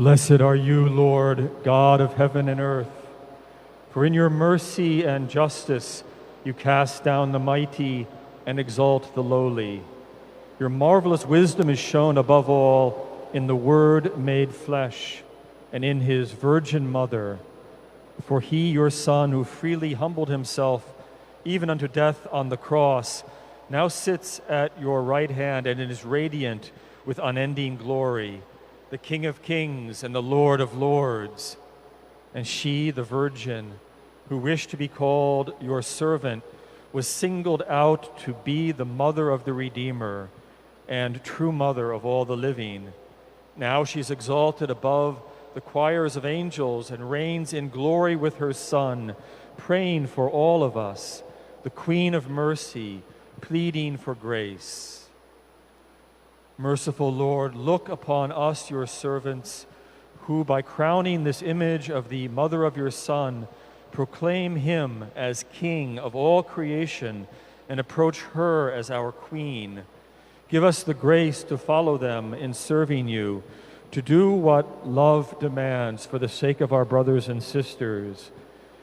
Blessed are you, Lord, God of heaven and earth, for in your mercy and justice you cast down the mighty and exalt the lowly. Your marvelous wisdom is shown above all in the Word made flesh and in his Virgin Mother. For he, your Son, who freely humbled himself even unto death on the cross, now sits at your right hand and is radiant with unending glory, the King of kings and the Lord of lords. And she, the Virgin, who wished to be called your servant, was singled out to be the mother of the Redeemer and true mother of all the living. Now she's exalted above the choirs of angels and reigns in glory with her Son, praying for all of us, the Queen of mercy, pleading for grace. Merciful Lord, look upon us, your servants, who by crowning this image of the mother of your Son, proclaim him as King of all creation and approach her as our Queen. Give us the grace to follow them in serving you, to do what love demands for the sake of our brothers and sisters,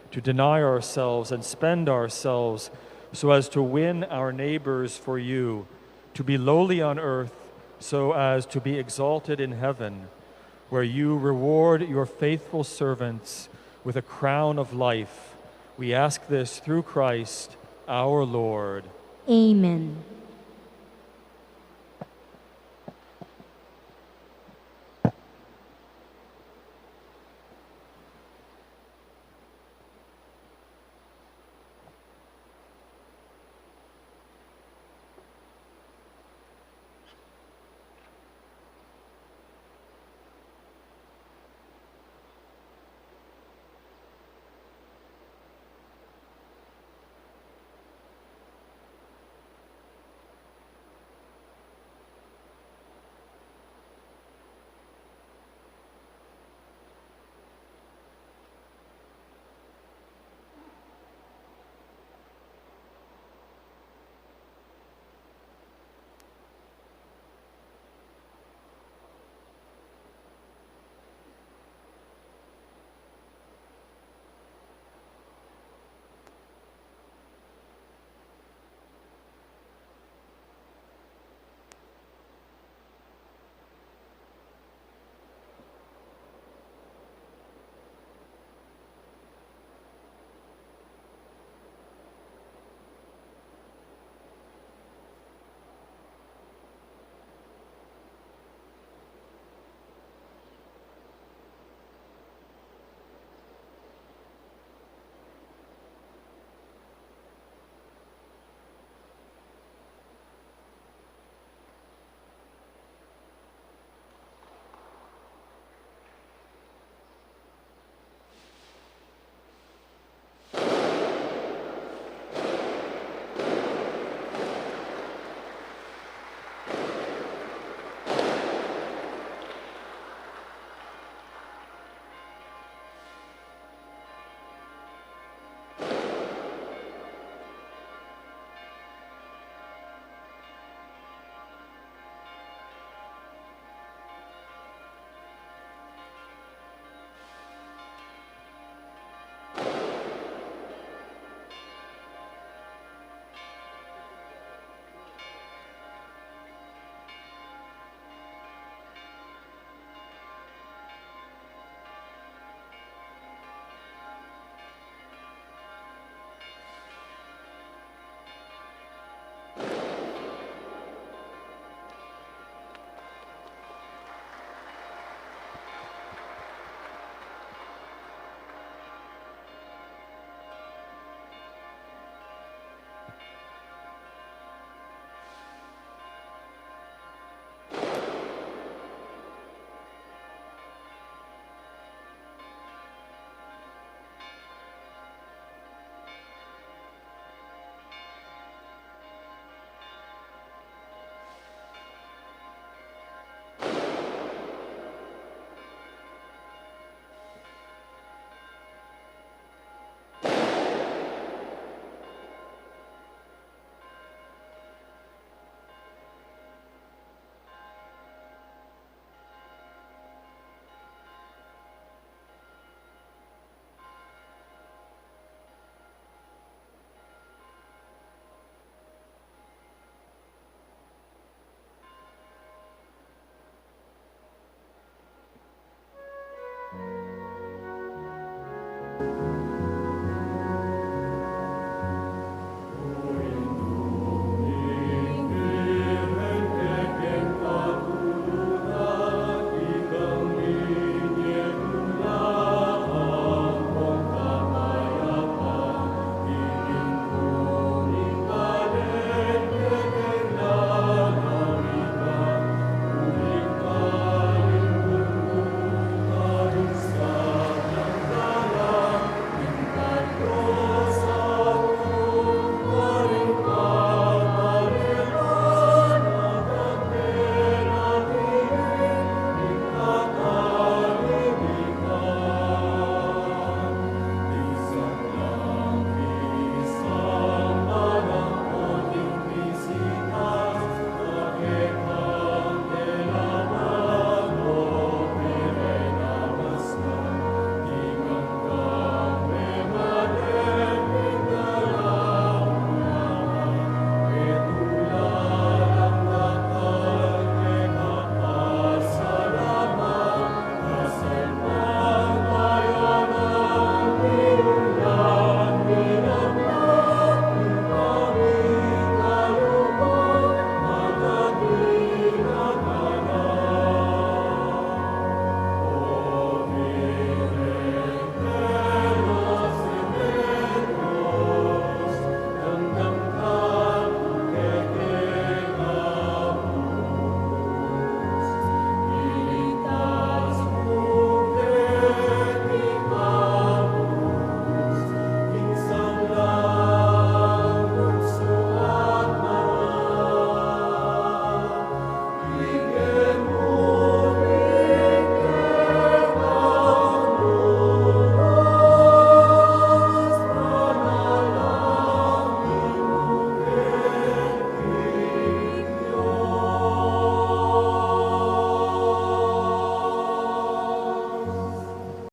to deny ourselves and spend ourselves so as to win our neighbors for you, to be lowly on earth so as to be exalted in heaven, where you reward your faithful servants with a crown of life. We ask this through Christ our Lord. Amen.